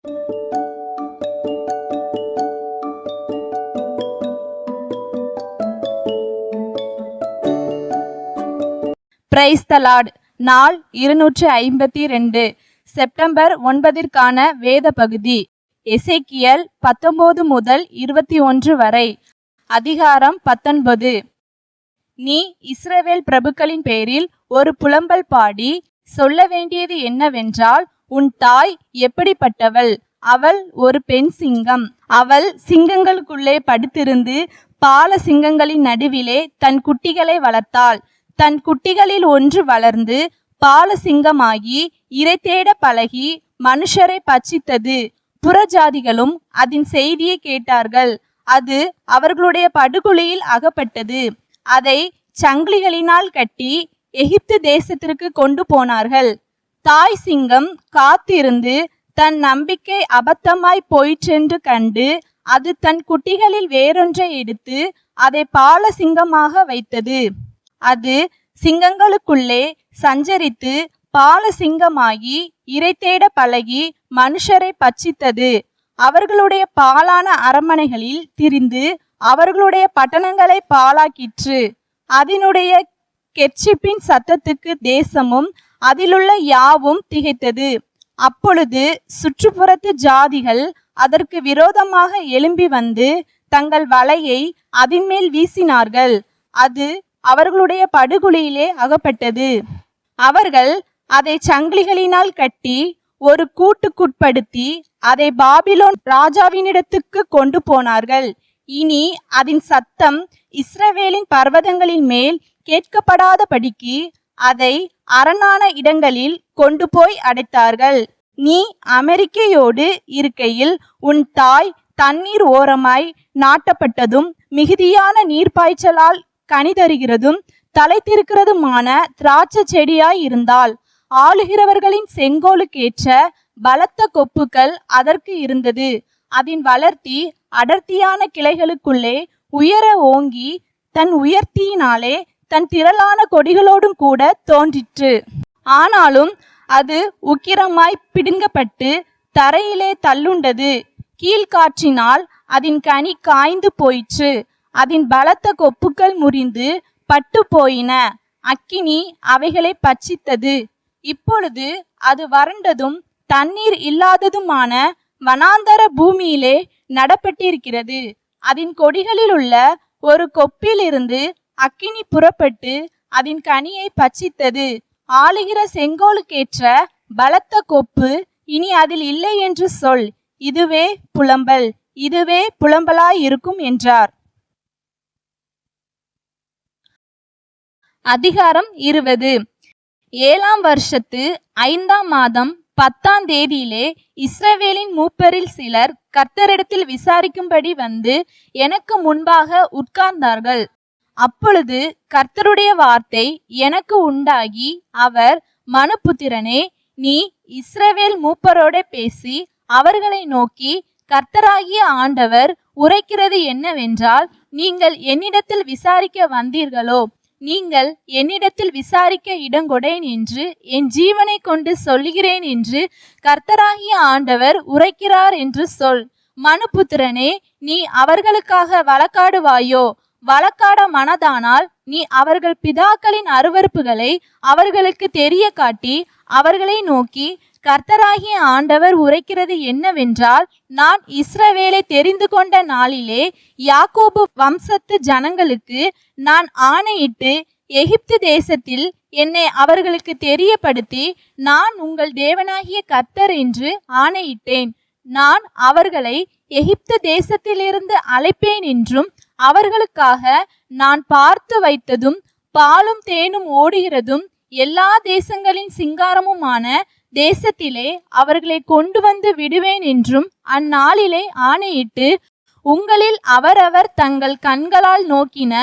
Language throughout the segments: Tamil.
Praise the Lord. நாள் 252, செப்டம்பர் 9ற்கான வேத பகுதி எசேக்கியேல் 19 முதல் 21 வரை. அதிகாரம் 19. நீ இஸ்ரவேல் பிரபுக்களின் பேரில் ஒரு புலம்பல் பாடி சொல்ல வேண்டியது என்னவென்றால், உன் தாய் எப்படிப்பட்டவள்? அவள் ஒரு பெண் சிங்கம். அவள் சிங்கங்களுக்குள்ளே படுத்திருந்து பால சிங்கங்களின் நடுவிலே தன் குட்டிகளை வளர்த்தாள். தன் குட்டிகளில் ஒன்று வளர்ந்து பால சிங்கமாகி இரை தேட பழகி மனுஷரை பட்சித்தது. புறஜாதிகளும் அதன் செய்தியை கேட்டார்கள். அது அவர்களுடைய படுகுழியில் அகப்பட்டது. அதை சங்கிலிகளினால் கட்டி எகிப்து தேசத்திற்கு கொண்டு போனார்கள். தாய் சிங்கம் காத்திருந்து தன் நம்பிக்கை அபத்தமாய் போயிற்றென்று கண்டு அது தன் குட்டிகளில் வேறொன்றை எடுத்து அதை பால சிங்கமாக வைத்தது. அது சிங்கங்களுக்குள்ளே சஞ்சரித்து பால சிங்கமாகி இரை தேட பழகி மனுஷரை பட்சித்தது. அவர்களுடைய பாலான அரண்மனைகளில் திரிந்து அவர்களுடைய பட்டணங்களை பாழாக்கிற்று. அதனுடைய கெர்ச்சிப்பின் சத்தத்துக்கு தேசமும் அதிலுள்ள யாவும் திகைத்தது. அப்பொழுது சுற்றுப்புறத்து ஜாதிகள் அதற்கு விரோதமாக எழும்பி வந்து தங்கள் வலையை அதன் மேல் வீசினார்கள். அது அவர்களுடைய படுகுழியிலே அகப்பட்டது. அவர்கள் அதை சங்கிலிகளினால் கட்டி ஒரு கூட்டுக்குட்படுத்தி அதை பாபிலோன் ராஜாவினிடத்துக்கு கொண்டு போனார்கள். இனி அதன் சத்தம் இஸ்ரவேலின் பர்வதங்களின் மேல் கேட்கப்படாதபடிக்கு அதை அரணான இடங்களில் கொண்டு போய் அடைத்தார்கள். நீ அமெரிக்கையோடு இருக்கையில் உன் தாய் தண்ணீர் ஓரமாய் நாட்டப்பட்டதும் மிகுதியான நீர்ப்பாய்ச்சலால் கனிதருகிறதும் தலைத்திருக்கிறதுமான திராட்சை செடியாய் இருந்தால், ஆளுகிறவர்களின் செங்கோலுக்கேற்ற பலத்த கொப்புக்கள் அதற்கு இருந்தது. அதன் வளர்த்தி அடர்த்தியான கிளைகளுக்குள்ளே உயர ஓங்கி தன் உயர்த்தியினாலே தன் திரளான கொடிகளோடும் கூட தோன்றிற்று. ஆனாலும் அது உக்கிரமாய் பிடுங்கப்பட்டு தரையிலே தள்ளுண்டது. கீழ்காற்றினால் அதன் கனி காய்ந்து போயிற்று. அதன் பலத்த கொப்புக்கள் முறிந்து பட்டு போயின. அக்கினி அவைகளை பட்சித்தது. இப்பொழுது அது வறண்டதும் தண்ணீர் இல்லாததுமான வனாந்தர பூமியிலே நடப்பட்டிருக்கிறது. அதன் கொடிகளில் உள்ள ஒரு கொப்பிலிருந்து அக்கினி புறப்பட்டு அதன் கனியை பட்சித்தது. ஆளுகிற செங்கோலுக்கேற்ற பலத்த கொப்பு இனி அதில் இல்லை என்று சொல். இதுவே புலம்பல், இதுவே புலம்பலாயிருக்கும் என்றார். அதிகாரம் 20. 7ஆம் வருஷத்து 5ஆம் மாதம் 10ஆம் தேதியிலே இஸ்ரவேலின் மூப்பரில் சிலர் கர்த்தரிடத்தில் விசாரிக்கும்படி வந்து எனக்கு முன்பாக உட்கார்ந்தார்கள். அப்பொழுது கர்த்தருடைய வார்த்தை எனக்கு உண்டாகி, அவர், மனுபுத்திரனே, நீ இஸ்ரவேல் மூப்பரோட பேசி அவர்களை நோக்கி, கர்த்தராகிய ஆண்டவர் உரைக்கிறது என்னவென்றால், நீங்கள் என்னிடத்தில் விசாரிக்க வந்தீர்களோ? நீங்கள் என்னிடத்தில் விசாரிக்க இடங்கொடேன் என்று என் ஜீவனை கொண்டு சொல்லுகிறேன் என்று கர்த்தராகிய ஆண்டவர் உரைக்கிறார் என்று சொல். மனுபுத்திரனே, நீ அவர்களுக்காக வழக்காடுவாயோ? வழக்காட மனதானால் நீ அவர்கள் பிதாக்களின் அருவருப்புகளை அவர்களுக்கு தெரிய காட்டி அவர்களை நோக்கி, கர்த்தராகிய ஆண்டவர் உரைக்கிறது என்னவென்றால், நான் இஸ்ரவேலை தெரிந்து கொண்ட நாளிலே யாக்கோபு வம்சத்து ஜனங்களுக்கு நான் ஆணையிட்டு எகிப்து தேசத்தில் என்னை அவர்களுக்கு தெரியப்படுத்தி, நான் உங்கள் தேவனாகிய கர்த்தர் என்று ஆணையிட்டேன். நான் அவர்களை எகிப்து தேசத்திலிருந்து அழைப்பேன் என்றும், அவர்களுக்காக நான் பார்த்து வைத்ததும் பாலும் தேனும் ஓடுகிறதும் எல்லா தேசங்களின் சிங்காரமுமான தேசத்திலே அவர்களை கொண்டு வந்து விடுவேன் என்றும் அந்நாளிலே ஆணையிட்டு, உங்களில் அவரவர் தங்கள் கண்களால் நோக்கின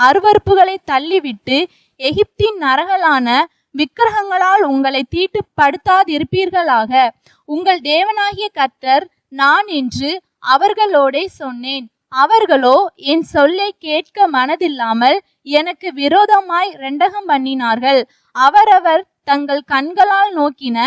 அருவருப்புகளை தள்ளிவிட்டு எகிப்தின் நரகலான விக்கிரகங்களால் உங்களை தீட்டுப்படுத்தாதிருப்பீர்களாக. உங்கள் தேவனாகிய கர்த்தர் நான் என்று அவர்களோடே சொன்னேன். அவர்களோ என் சொல்லை கேட்க மனதில்லாமல் எனக்கு விரோதமாய் ரெண்டகம் பண்ணினார்கள். அவரவர் தங்கள் கண்களால் நோக்கின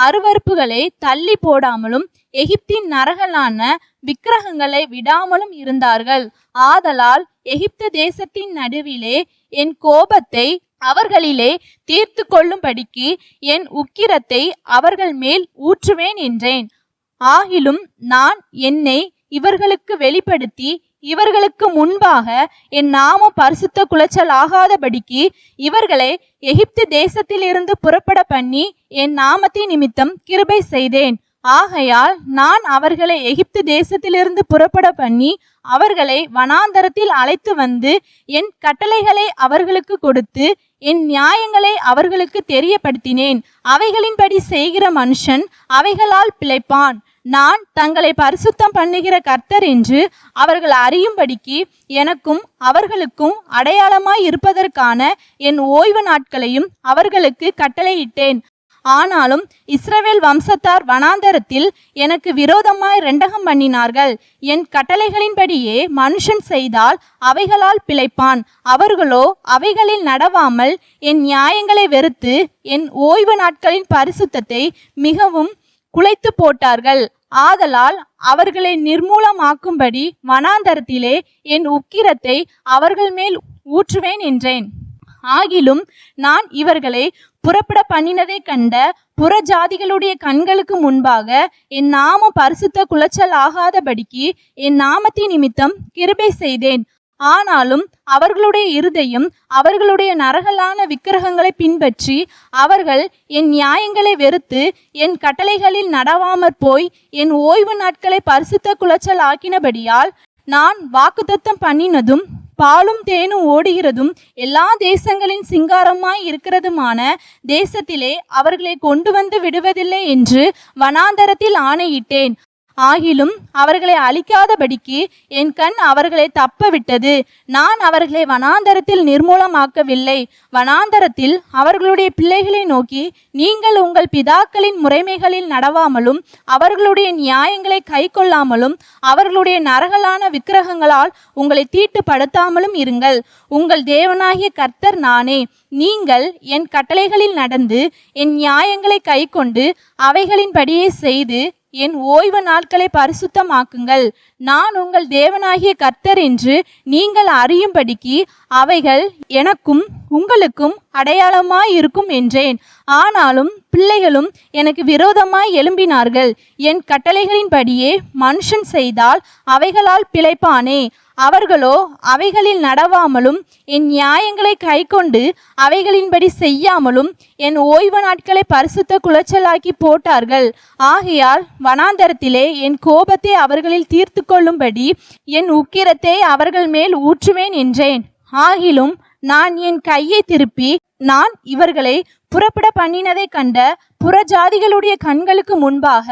அருவருப்புகளை தள்ளி போடாமலும் எகிப்தின் நரகலான விக்கிரகங்களை விடாமலும் இருந்தார்கள். ஆதலால் எகிப்து தேசத்தின் நடுவிலே என் கோபத்தை அவர்களிலே தீர்த்து கொள்ளும்படிக்கு என் உக்கிரத்தை அவர்கள் மேல் ஊற்றுவேன் என்றேன். ஆகிலும் நான் என்னை இவர்களுக்கு வெளிப்படுத்தி இவர்களுக்கு முன்பாக என் நாமம் பரிசுத்த குலைச்சல் ஆகாதபடிக்கு இவர்களை எகிப்து தேசத்திலிருந்து புறப்பட பண்ணி என் நாமத்தின் நிமித்தம் கிருபை செய்தேன். ஆகையால் நான் அவர்களை எகிப்து தேசத்திலிருந்து புறப்பட பண்ணி அவர்களை வனாந்தரத்தில் அழைத்து வந்து என் கட்டளைகளை அவர்களுக்கு கொடுத்து என் நியாயங்களை அவர்களுக்கு தெரியப்படுத்தினேன். அவைகளின்படி செய்கிற மனுஷன் அவைகளால் பிழைப்பான். நான் தங்களை பரிசுத்தம் பண்ணுகிற கர்த்தர் என்று அவர்கள் அறியும்படிக்கு எனக்கும் அவர்களுக்கும் அடையாளமாய் இருப்பதற்கான என் ஓய்வு நாட்களையும் அவர்களுக்கு கட்டளையிட்டேன். ஆனாலும் இஸ்ரவேல் வம்சத்தார் வனாந்தரத்தில் எனக்கு விரோதமாய் ரெண்டகம் பண்ணினார்கள். என் கட்டளைகளின்படியே மனுஷன் செய்தால் அவைகளால் பிழைப்பான். அவர்களோ அவைகளில் நடவாமல் என் நியாயங்களை வெறுத்து என் ஓய்வு நாட்களின் பரிசுத்தத்தை மிகவும் குலைத்து போட்டார்கள். ஆதலால் அவர்களை நிர்மூலமாக்கும்படி வனாந்தரத்திலே என் உக்கிரத்தை அவர்கள் மேல் ஊற்றுவேன் என்றேன். ஆகிலும் நான் இவர்களை புறப்பட பண்ணினதை கண்ட புறஜாதிகளுடைய கண்களுக்கு முன்பாக என் நாமம் பரிசுத்த குலைச்சல் ஆகாதபடிக்கு என் நாமத்தின் நிமித்தம் கிருபை செய்தேன். ஆனாலும் அவர்களுடைய இருதயம் அவர்களுடைய நரகலான விக்கிரகங்களை பின்பற்றி அவர்கள் என் நியாயங்களை வெறுத்து என் கட்டளைகளில் நடவாமற் போய் என் ஓய்வு நாட்களை பரிசுத்த குலைச்சல் ஆக்கினபடியால் நான் வாக்குத்தத்தம் பண்ணினதும் பாலும் தேனும் ஓடுகிறதும் எல்லா தேசங்களின் சிங்காரமாய் இருக்கிறதுமான தேசத்திலே அவர்களை கொண்டு வந்து விடுவதில்லை என்று வனாந்தரத்தில் ஆணையிட்டேன். ஆகிலும் அவர்களை அழிக்காதபடிக்கு என் கண் அவர்களை தப்ப விட்டது. நான் அவர்களை வனாந்தரத்தில் நிர்மூலமாக்கவில்லை. வனாந்தரத்தில் அவர்களுடைய பிள்ளைகளை நோக்கி, நீங்கள் உங்கள் பிதாக்களின் முறைமைகளில் நடவாமலும் அவர்களுடைய நியாயங்களை கை கொள்ளாமலும் அவர்களுடைய நரகலான விக்கிரகங்களால் உங்களை தீட்டுப்படுத்தாமலும் இருங்கள். உங்கள் தேவனாகிய கர்த்தர் நானே. நீங்கள் என் கட்டளைகளில் நடந்து என் நியாயங்களை கை கொண்டு அவைகளின்படியே செய்து என் ஓய்வு நாட்களை பரிசுத்தமாக்குங்கள். நான் உங்கள் தேவனாகிய கர்த்தர் என்று நீங்கள் அறியும்படிக்கு அவைகள் எனக்கும் உங்களுக்கும் அடையாளமாய் இருக்கும் என்றேன். ஆனாலும் பிள்ளைகளும் எனக்கு விரோதமாய் எழும்பினார்கள். என் கட்டளைகளின்படியே மனுஷன் செய்தால் அவைகளால் பிழைப்பானே. அவர்களோ அவைகளில் நடவாமலும் என் நியாயங்களை கை கொண்டு அவைகளின்படி செய்யாமலும் என் ஓய்வு நாட்களை பரிசுத்த குலைச்சலாக்கி போட்டார்கள். ஆகையால் வனாந்தரத்திலே என் கோபத்தை அவர்களில் தீர்த்து கொள்ளும்படி என் உக்கிரத்தை அவர்கள் மேல் ஊற்றுவேன் என்றேன். ஆகிலும் நான் என் கையை திருப்பி நான் இவர்களை புறப்பட பண்ணினதை கண்ட புறஜாதிகளுடைய கண்களுக்கு முன்பாக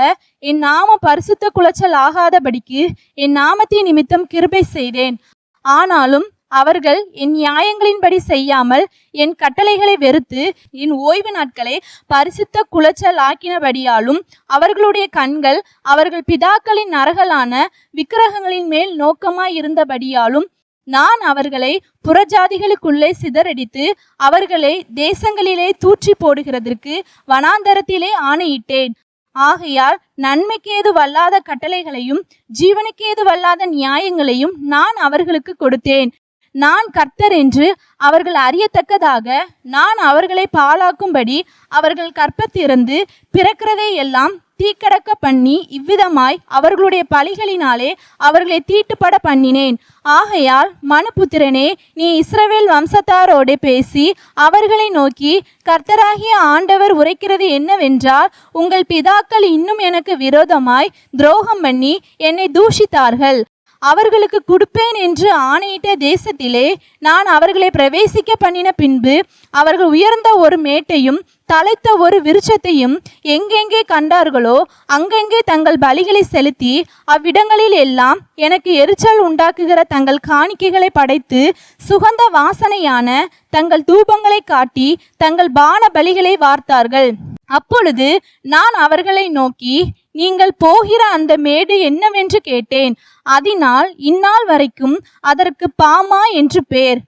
என் நாமம் பரிசுத்த குலைச்சல் ஆகாதபடிக்கு என் நாமத்தின் நிமித்தம் கிருபை செய்தேன். ஆனாலும் அவர்கள் என் நியாயங்களின்படி செய்யாமல் என் கட்டளைகளை வெறுத்து என் ஓய்வு நாட்களை பரிசுத்த குலைச்சல் ஆக்கினபடியாலும் அவர்களுடைய கண்கள் அவர்கள் பிதாக்களின் நரகலான விக்கிரகங்களின் மேல் நோக்கமாய் இருந்தபடியாலும் நான் அவர்களை புறஜாதிகளுக்குள்ளே சிதறடித்து அவர்களை தேசங்களிலே தூற்றி போடுகிறதற்கு வனாந்தரத்திலே ஆணையிட்டேன். ஆகையால் நன்மைக்கேது வல்லாத கட்டளைகளையும் ஜீவனுக்கேது வல்லாத நியாயங்களையும் நான் அவர்களுக்கு கொடுத்தேன். நான் கர்த்தர் என்று அவர்கள் அறியத்தக்கதாக நான் அவர்களை பாழாக்கும்படி அவர்கள் கற்பத்திலிருந்து பிறக்கிறதை எல்லாம் தீக்கடக்க பண்ணி இவ்விதமாய் அவர்களுடைய பலிகளினாலே அவர்களை தீட்டுப்பட பண்ணினேன். ஆகையால் மனுபுத்திரனே, நீ இஸ்ரவேல் வம்சத்தாரோடு பேசி அவர்களை நோக்கி, கர்த்தராகிய ஆண்டவர் உரைக்கிறது என்னவென்றால், உங்கள் பிதாக்கள் இன்னும் எனக்கு விரோதமாய் துரோகம் பண்ணி என்னை தூஷித்தார்கள். அவர்களுக்கு கொடுப்பேன் என்று ஆணையிட்ட தேசத்திலே நான் அவர்களை பிரவேசிக்க பண்ணின பின்பு அவர்கள் உயர்ந்த ஒரு மேட்டையும் தலைத்த ஒரு விருட்சத்தையும் எங்கெங்கே கண்டார்களோ அங்கெங்கே தங்கள் பலிகளை செலுத்தி அவ்விடங்களில் எல்லாம் எனக்கு எரிச்சல் உண்டாக்குகிற தங்கள் காணிக்கைகளை படைத்து சுகந்த வாசனையான தங்கள் தூபங்களை காட்டி தங்கள் பான பலிகளை வார்த்தார்கள். அப்பொழுது நான் அவர்களை நோக்கி, நீங்கள் போகிற அந்த மேடு என்னவென்று கேட்டேன். அதனால் இந்நாள் வரைக்கும் அதற்கு பாமா என்று பேர்.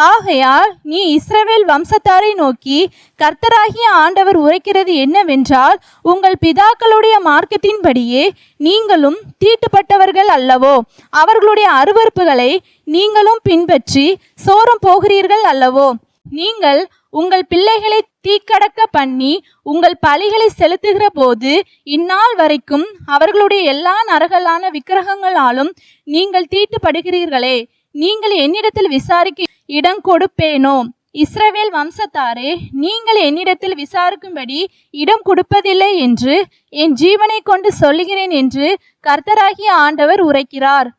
ஆகையால் நீ இஸ்ரவேல் வம்சத்தாரை நோக்கி, கர்த்தராகிய ஆண்டவர் உரைக்கிறது என்னவென்றால், உங்கள் பிதாக்களுடைய மார்க்கத்தின்படியே நீங்களும் தீட்டுப்பட்டவர்கள் அல்லவோ? அவர்களுடைய அருவருப்புகளை நீங்களும் பின்பற்றி சோரம் போகிறீர்கள் அல்லவோ? நீங்கள் உங்கள் பிள்ளைகளை தீக்கடக்க பண்ணி உங்கள் பலிகளை செலுத்துகிற போது இந்நாள் வரைக்கும் அவர்களுடைய எல்லா நரகலான விக்கிரகங்களாலும் நீங்கள் தீட்டுப்படுகிறீர்களே. நீங்கள் என்னிடத்தில் விசாரிக்க இடம் கொடுப்பேனோ? இஸ்ரவேல் வம்சத்தாரே, நீங்கள் என்னிடத்தில் விசாரிக்கும்படி இடம் கொடுப்பதில்லை என்று என் ஜீவனை கொண்டு சொல்லுகிறேன் என்று கர்த்தராகிய ஆண்டவர் உரைக்கிறார்.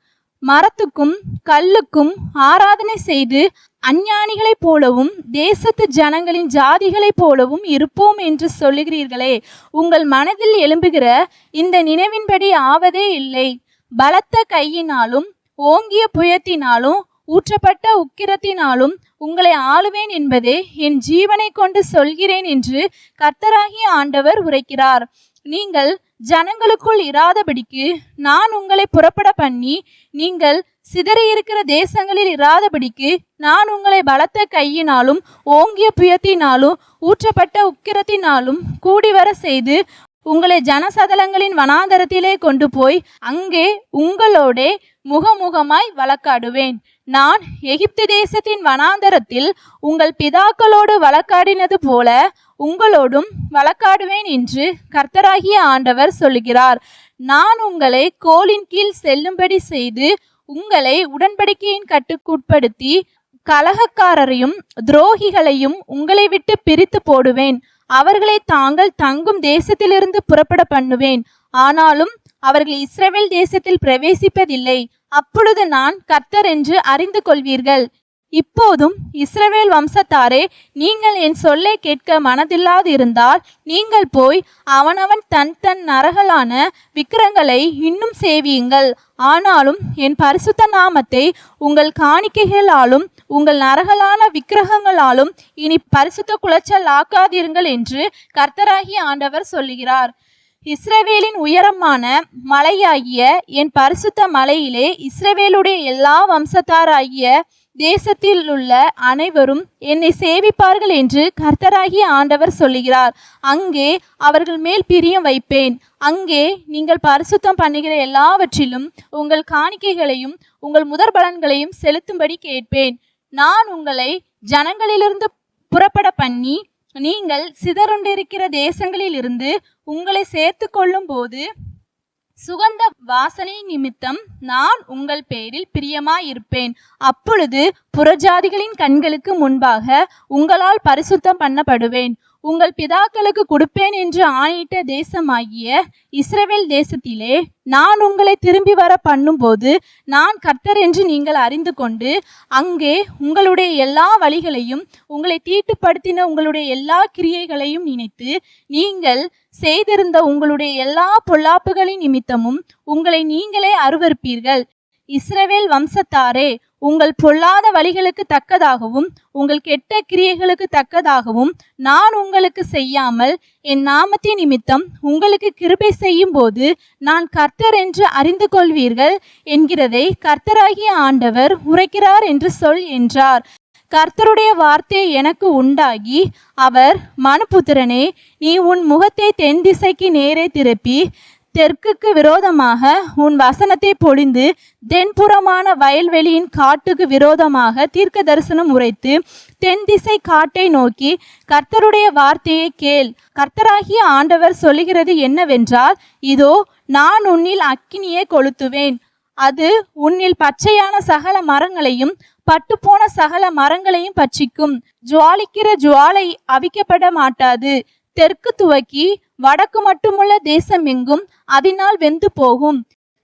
மரத்துக்கும் கல்லுக்கும் ஆராதனை செய்து அஞ்ஞானிகளைப் போலவும் தேசத்து ஜனங்களின் ஜாதிகளைப் போலவும் இருப்போம் என்று சொல்லுகிறீர்களே. உங்கள் மனதில் எழும்புகிற இந்த நினைவின்படி ஆவதே இல்லை. பலத்த கையினாலும் ஓங்கிய புயத்தினாலும் ஊற்றப்பட்ட உக்கிரத்தினாலும் உங்களை ஆளுவேன் என்பதே என் ஜீவனை கொண்டு சொல்கிறேன் என்று கர்த்தராகிய ஆண்டவர் உரைக்கிறார். நீங்கள் ஜனங்களுக்குள் இராதபடிக்கு நான் உங்களை புறப்பட பண்ணி, நீங்கள் சிதறியிருக்கிற தேசங்களில் இராதபடிக்கு நான் உங்களை பலத்த கையினாலும் ஓங்கிய புயத்தினாலும் ஊற்றப்பட்ட உக்கிரத்தினாலும் கூடிவர செய்து உங்களை ஜனசதலங்களின் வனாந்தரத்திலே கொண்டு போய் அங்கே உங்களோடே முகமுகமாய் வழக்காடுவேன். நான் எகிப்து தேசத்தின் வனாந்தரத்தில் உங்கள் பிதாக்களோடு வழக்காடினது போல உங்களோடும் வழக்காடுவேன் என்று கர்த்தராகிய ஆண்டவர் சொல்லுகிறார். நான் உங்களை கோலின் கீழ் செல்லும்படி செய்து உங்களை உடன்படிக்கையின் கட்டுக்குட்படுத்தி கலகக்காரரையும் துரோகிகளையும் உங்களை விட்டு பிரித்து போடுவேன். அவர்களை தாங்கள் தங்கும் தேசத்திலிருந்து புறப்பட பண்ணுவேன். ஆனாலும் அவர்கள் இஸ்ரவேல் தேசத்தில் பிரவேசிப்பதில்லை. அப்பொழுது நான் கர்த்தர் என்று அறிந்து கொள்வீர்கள். இப்போதும் இஸ்ரவேல் வம்சத்தாரே, நீங்கள் என் சொல்லை கேட்க மனதில்லாது இருந்தால் நீங்கள் போய் அவனவன் தன் தன் நரகலான விக்கிரங்களை இன்னும் சேவியுங்கள். ஆனாலும் என் பரிசுத்த நாமத்தை உங்கள் காணிக்கைகளாலும் உங்கள் நரகலான விக்கிரகங்களாலும் இனி பரிசுத்த குலைச்சல் ஆக்காதீர்கள் என்று கர்த்தராகிய ஆண்டவர் சொல்லுகிறார். இஸ்ரவேலின் உயரமான மலையாகிய என் பரிசுத்த மலையிலே இஸ்ரவேலுடைய எல்லா வம்சத்தாராகிய தேசத்தில் உள்ள அனைவரும் என்னை சேவிப்பார்கள் என்று கர்த்தராகிய ஆண்டவர் சொல்லுகிறார். அங்கே அவர்கள் மேல் பிரியம் வைப்பேன். அங்கே நீங்கள் பரிசுத்தம் பண்ணுகிற எல்லாவற்றிலும் உங்கள் காணிக்கைகளையும் உங்கள் முதற்பலன்களையும் செலுத்தும்படி கேட்பேன். நான் உங்களை ஜனங்களிலிருந்து புறப்பட பண்ணி நீங்கள் சிதறுண்டிருக்கிற தேசங்களில் இருந்து உங்களை சேர்த்து கொள்ளும் போது சுகந்த வாசனை நிமித்தம் நான் உங்கள் பேரில் பிரியமாயிருப்பேன். அப்பொழுது புறஜாதிகளின் கண்களுக்கு முன்பாக உங்களால் பரிசுத்தம் பண்ணப்படுவேன். உங்கள் பிதாக்களுக்கு கொடுப்பேன் என்று ஆணையிட்ட தேசமாகிய இஸ்ரவேல் தேசத்திலே நான் உங்களை திரும்பி வர பண்ணும்போது நான் கர்த்தர் என்று நீங்கள் அறிந்து கொண்டு அங்கே உங்களுடைய எல்லா வழிகளையும் உங்களை தீட்டுப்படுத்தின உங்களுடைய எல்லா கிரியைகளையும் நினைத்து நீங்கள் செய்திருந்த உங்களுடைய எல்லா பொல்லாப்புகளின் நிமித்தமும் உங்களை நீங்களே அருவருப்பீர்கள். இஸ்ரவேல் வம்சத்தாரே, உங்கள் பொல்லாத வழிகளுக்கு தக்கதாகவும் உங்கள் கெட்ட கிரியைகளுக்கு தக்கதாகவும் நான் உங்களுக்கு செய்யாமல் என் நாமத்தின் நிமித்தம் உங்களுக்கு கிருபை செய்யும் போது நான் கர்த்தர் என்று அறிந்து கொள்வீர்கள் என்கிறதை கர்த்தராகிய ஆண்டவர் உரைக்கிறார் என்று சொல் என்றார். கர்த்தருடைய வார்த்தை எனக்கு உண்டாகி, அவர், மனுபுத்திரனே, நீ உன் முகத்தை தென் திசைக்கு நேரே திருப்பி தெற்குக்கு விரோதமாக உன் வசனத்தை பொழிந்து தென்புறமான வயல்வெளியின் காட்டுக்கு விரோதமாக தீர்க்க தரிசனம் உரைத்து தென் திசை காட்டை நோக்கி கர்த்தருடைய வார்த்தையை கேள். கர்த்தராகிய ஆண்டவர் சொல்லுகிறது என்னவென்றால், இதோ நான் உன்னில் அக்கினியை கொளுத்துவேன். அது உன்னில் பச்சையான சகல மரங்களையும் பட்டுப்போன சகல மரங்களையும் பட்சிக்கும். ஜுவாலிக்கிற ஜுவாலை அவிக்கப்பட மாட்டாது. தெற்கு துவக்கி வடக்கு மட்டுமுள்ள தேசம் எங்கும் அதனால் வெந்து போகும்.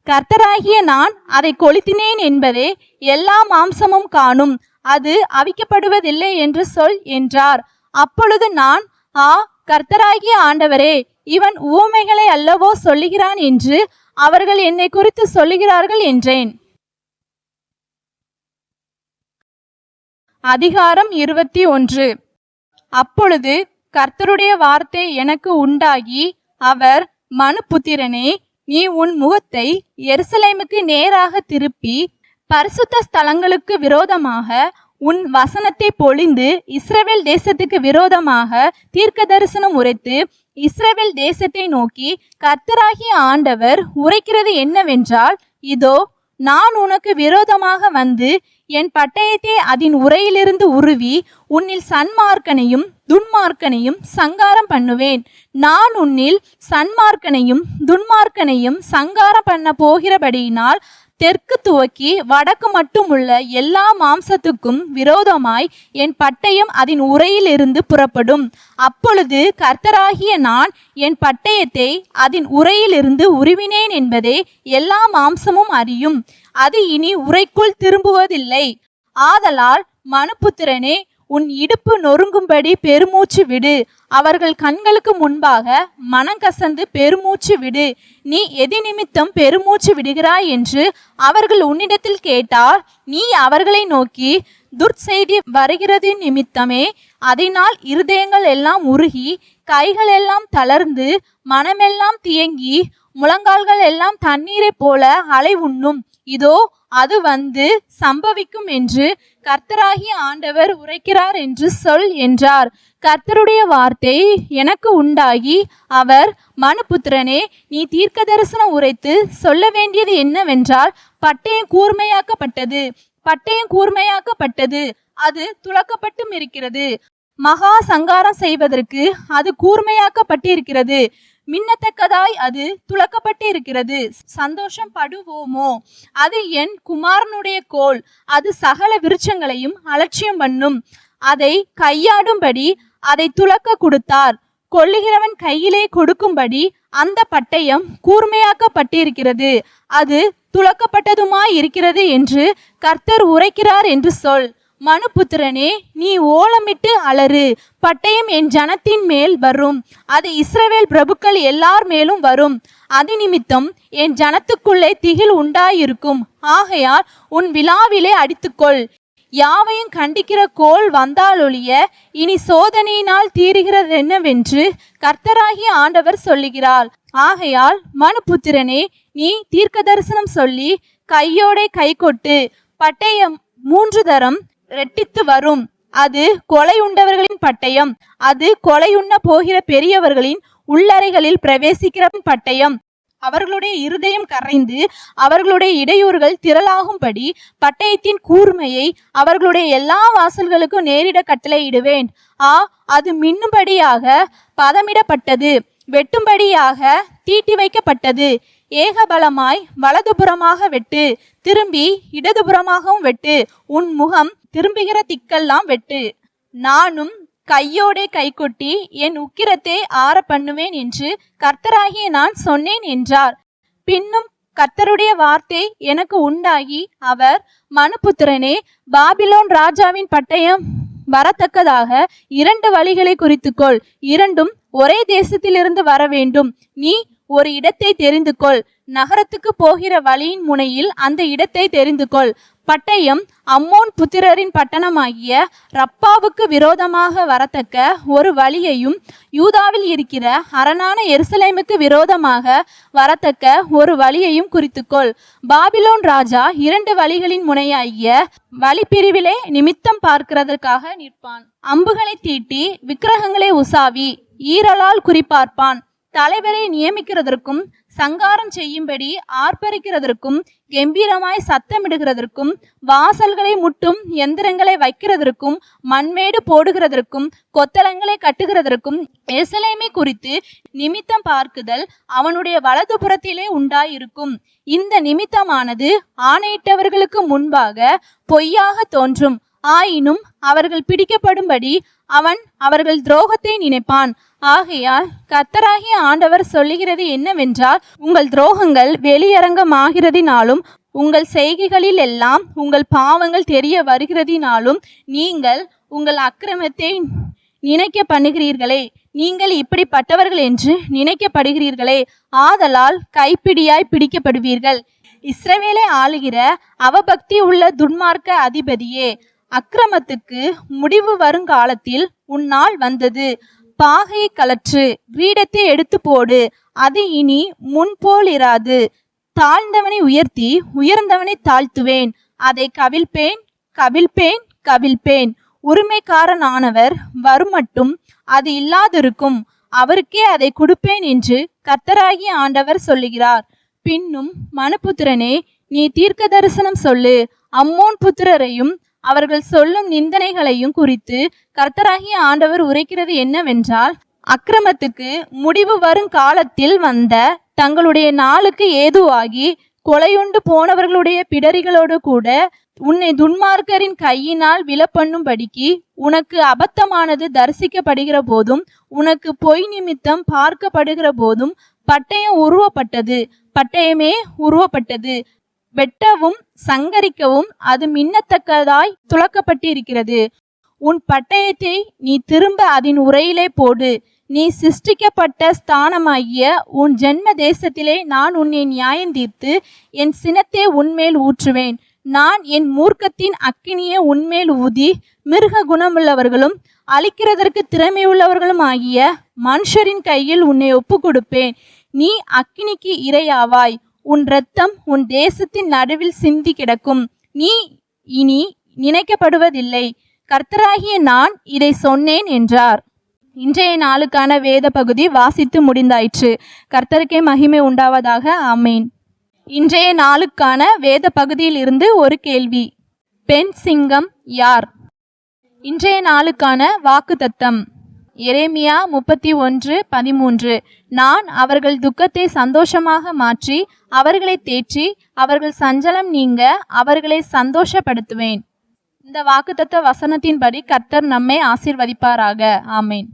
கர்த்தராகிய நான் அதை கொளுத்தினேன் என்பதே எல்லா மாம்சமும் காணும். அது அவிக்கப்படுவதில்லை என்று சொல் என்றார். அப்பொழுது நான், கர்த்தராகிய ஆண்டவரே, இவன் உவமைகளை அல்லவோ சொல்லுகிறான் என்று அவர்கள் என்னை குறித்து சொல்லுகிறார்கள் என்றேன். அதிகாரம் 21. அப்பொழுது கர்த்தருடைய வார்த்தை எனக்கு உண்டாகி, அவர், மனுபுத்திரனே, நீ உன் முகத்தை எருசலேமுக்கு நேராக திருப்பி பரிசுத்த ஸ்தலங்களுக்கு விரோதமாக உன் வசனத்தை பொழிந்து இஸ்ரவேல் தேசத்துக்கு விரோதமாக தீர்க்க தரிசனம் உரைத்து இஸ்ரவேல் தேசத்தை நோக்கி கர்த்தராகிய ஆண்டவர் உரைக்கிறது என்னவென்றால், இதோ நான் உனக்கு விரோதமாக வந்து என் பட்டயத்தை அதன் உரையிலிருந்து உருவி உன்னில் சன்மார்க்கனையும் துன்மார்க்கனையும் சங்காரம் பண்ணுவேன். நான் உன்னில் சன்மார்க்கனையும் துன்மார்க்கனையும் சங்காரம் பண்ண போகிறபடியினால் தெற்கு துவக்கி வடக்கு மட்டும் உள்ள எல்லா மாம்சத்துக்கும் விரோதமாய் என் பட்டயம் அதன் உரையிலிருந்து புறப்படும். அப்பொழுது கர்த்தராகிய நான் என் பட்டயத்தை அதன் உரையிலிருந்து உருவினேன் என்பதை எல்லா மாம்சமும் அறியும். அது இனி உரைக்குள் திரும்புவதில்லை. ஆதலால் மனுபுத்திரனே, உன் இடுப்பு நொறுங்கும்படி பெருமூச்சு விடு. அவர்கள் கண்களுக்கு முன்பாக மனங்கசந்து பெருமூச்சு விடு. நீ எதி நிமித்தம் பெருமூச்சு விடுகிறாய் என்று அவர்கள் உன்னிடத்தில் கேட்டால், நீ அவர்களை நோக்கி, துர்ச்செய்தி வருகிறது நிமித்தமே அதனால் இருதயங்கள் எல்லாம் உருகி கைகள் எல்லாம் தளர்ந்து மனமெல்லாம் தியங்கி முழங்கால்கள் எல்லாம் தண்ணீரை போல அலை உண்ணும். இதோ அது வந்து சம்பவிக்கும் என்று கர்த்தராகிய ஆண்டவர் உரைக்கிறார் என்று சொல் என்றார். கர்த்தருடைய வார்த்தை எனக்கு உண்டாகி அவர், மனுபுத்திரனே, நீ தீர்க்க தரிசனம் உரைத்து சொல்ல வேண்டியது என்னவென்றால், பட்டயம் கூர்மையாக்கப்பட்டது, பட்டயம் கூர்மையாக்கப்பட்டது, அது துலக்கப்பட்டும் இருக்கிறது. மகா சங்காரம் செய்வதற்கு அது கூர்மையாக்கப்பட்டிருக்கிறது. மின்னத்தக்கதாய் அது துலக்கப்பட்டு இருக்கிறது. சந்தோஷம் படுவோமோ? அது என் குமாரனுடைய கோல். அது சகல விருட்சங்களையும் அலட்சியம் பண்ணும். அதை கையாடும்படி அதை துலக்க கொடுத்தார். கொல்லுகிறவன் கையிலே கொடுக்கும்படி அந்த பட்டயம் கூர்மையாக்கப்பட்டிருக்கிறது. அது துலக்கப்பட்டதுமாய் இருக்கிறது என்று கர்த்தர் உரைக்கிறார் என்று சொல். மனுபுத்திரனே, நீ ஓலமிட்டு அலறு. பட்டயம் என் ஜனத்தின் மேல் வரும். அது இஸ்ரவேல் பிரபுக்கள் எல்லார் மேலும் வரும். அது நிமித்தம் என் ஜனத்துக்குள்ளே திகில் உண்டாயிருக்கும். ஆகையால் உன் விழாவிலே அடித்துக்கொள். யாவையும் கண்டிக்கிற கோல் வந்தாலொழிய இனி சோதனையினால் தீருகிறது என்னவென்று கர்த்தராகிய ஆண்டவர் சொல்லுகிறார். ஆகையால் மனுபுத்திரனே, நீ தீர்க்க தரிசனம் சொல்லி கையோடே கை கொட்டு. பட்டயம் 3 தரம் ரெட்டித்து வரும். அது கொலை உண்டவர்களின் பட்டயம். அது கொலையுண்ண போகிற பெரியவர்களின் உள்ளறைகளில் பிரவேசிக்கிற பட்டயம். அவர்களுடைய இருதயம் கரைந்து அவர்களுடைய இடையூறுகள் திரளாகும்படி பட்டயத்தின் கூர்மையை அவர்களுடைய எல்லா வாசல்களுக்கும் நேரிட கட்டளையிடுவேன். அது மின்னும்படியாக பதமிடப்பட்டது, வெட்டும்படியாக தீட்டி வைக்கப்பட்டது. ஏகபலமாய் வலதுபுறமாக வெட்டு, திரும்பி இடதுபுறமாகவும் வெட்டு. உன் முகம் திரும்புகிற திக்கெல்லாம் வெட்டு. நானும் கையோடே கை கொட்டி என் உக்கிரத்தை ஆற பண்ணுவேன் என்று கர்த்தராகிய நான் சொன்னேன் என்றார். பின்னும் கர்த்தருடைய வார்த்தை எனக்கு உண்டாகி அவர், மனுபுத்திரனே, பாபிலோன் ராஜாவின் பட்டயம் வரத்தக்கதாக 2 வழிகளை குறித்துக்கொள். 2ம் ஒரே தேசத்திலிருந்து வர வேண்டும். நீ ஒரு இடத்தை தெரிந்து கொள். நகரத்துக்கு போகிற வழியின் முனையில் அந்த இடத்தை தெரிந்து கொள். பட்டயம் அம்மோன் புத்திரரின் பட்டணமாகிய ரப்பாவுக்கு விரோதமாக வரத்தக்க ஒரு வழியையும் யூதாவில் இருக்கிற அரணான எருசலேமுக்கு விரோதமாக வரத்தக்க ஒரு வழியையும் குறித்துக்கொள். பாபிலோன் ராஜா 2 வழிகளின் முனையாகிய வழிப்பிரிவிலே நிமித்தம் பார்க்கிறதற்காக நிற்பான். அம்புகளை தீட்டி விக்கிரகங்களை உசாவி ஈரலால் குறிப்பார்ப்பான். தலைவரை நியமிக்கிறதற்கும் சங்காரம் செய்யும்படி ஆர்ப்பரிக்கிறதற்கும் கம்பீரமாய் சத்தமிடுகிறதற்கும் வாசல்களை முட்டும் எந்திரங்களை வைக்கிறதற்கும் மண்மேடு போடுகிறதற்கும் கொத்தளங்களை கட்டுகிறதற்கும் எருசலேமை குறித்து நிமித்தம் பார்க்குதல் அவனுடைய வலதுபுறத்திலே உண்டாயிருக்கும். இந்த நிமித்தமானது ஆணையிட்டவர்களுக்கு முன்பாக பொய்யாக தோன்றும். ஆயினும் அவர்கள் பிடிக்கப்படும்படி அவன் அவர்கள் துரோகத்தை நினைப்பான். ஆகையால் கர்த்தராகிய ஆண்டவர் சொல்லுகிறது என்னவென்றால், உங்கள் துரோகங்கள் வெளியரங்கமாகிறதினாலும் உங்கள் செய்கைகளில் எல்லாம் உங்கள் பாவங்கள் தெரிய வருகிறதினாலும் நீங்கள் உங்கள் அக்கிரமத்தை நினைக்க பண்ணுகிறீர்களே. நீங்கள் இப்படிப்பட்டவர்கள் என்று நினைக்கப்படுகிறீர்களே. ஆதலால் கைப்பிடியாய் பிடிக்கப்படுவீர்கள். இஸ்ரவேலை ஆளுகிற அவபக்தி உள்ள துன்மார்க்க அதிபதியே, அக்கிரமத்துக்கு முடிவு வருங்காலத்தில் உன்னால் வந்தது. பாகையை கலற்று, கிரீடத்தை எடுத்து போடு. அது இனி முன்போல் இராது. தாழ்ந்தவனை உயர்த்தி உயர்ந்தவனை தாழ்த்துவேன். அதை கவிழ்ப்பேன், கவிழ்ப்பேன், கவிழ்ப்பேன். உரிமைக்காரனானவர் வருமட்டும் அது இல்லாதிருக்கும், அவருக்கே அதை கொடுப்பேன் என்று கர்த்தராகிய ஆண்டவர் சொல்லுகிறார். பின்னும் மனுபுத்திரனே, நீ தீர்க்க தரிசனம் சொல்லு. அம்மோன் புத்திரரையும் அவர்கள் சொல்லும் நிந்தனைகளையும் குறித்து கர்த்தராகிய ஆண்டவர் உரைக்கிறது என்னவென்றால், அக்கிரமத்துக்கு முடிவு வரும் காலத்தில் வந்த தங்களுடைய நாளுக்கு ஏதுவாகி கொலையுண்டு போனவர்களுடைய பிடரிகளோடு கூட உன்னை துன்மார்க்கரின் கையினால் விலப்பண்ணும்படிக்கு உனக்கு அபத்தமானது தரிசிக்கப்படுகிற போதும் உனக்கு பொய் நிமித்தம் பார்க்கப்படுகிற போதும் பட்டயம் உருவப்பட்டது, பட்டயமே உருவப்பட்டது. வெட்டவும் சங்கரிக்கவும் அது மின்னத்தக்கதாய் துளக்கப்பட்டிருக்கிறது. உன் பட்டயத்தை நீ திரும்ப அதன் உரையிலே போடு. நீ சிருஷ்டிக்கப்பட்ட ஸ்தானமாகிய உன் ஜென்ம தேசத்திலே நான் உன்னை நியாயந்தீர்த்து என் சினத்தை உன்மேல் ஊற்றுவேன். நான் என் மூர்க்கத்தின் அக்கினியை உன்மேல் ஊதி மிருக குணமுள்ளவர்களும் அழிக்கிறதற்கு திறமையுள்ளவர்களும் ஆகிய மனுஷரின் கையில் உன்னை ஒப்பு கொடுப்பேன். நீ அக்கினிக்கு இரையாவாய். உன் இரத்தம் உன் தேசத்தின் நடுவில் சிந்தி கிடக்கும். நீ இனி நினைக்கப்படுவதில்லை. கர்த்தராகிய நான் இதை சொன்னேன் என்றார். இன்றைய நாளுக்கான வேத பகுதி வாசித்து முடிந்தாயிற்று. கர்த்தருக்கே மகிமை உண்டாவதாக. ஆமேன். இன்றைய நாளுக்கான வேத பகுதியில் இருந்து ஒரு கேள்வி. பெண் சிங்கம் யார்? இன்றைய நாளுக்கான வாக்குத்தத்தம் எரேமியா 31:13. நான் அவர்கள் துக்கத்தை சந்தோஷமாக மாற்றி அவர்களை தேற்றி அவர்கள் சஞ்சலம் நீங்க அவர்களை சந்தோஷப்படுத்துவேன். இந்த வாக்குத்தத்த வசனத்தின்படி கர்த்தர் நம்மை ஆசீர்வதிப்பாராக. ஆமேன்.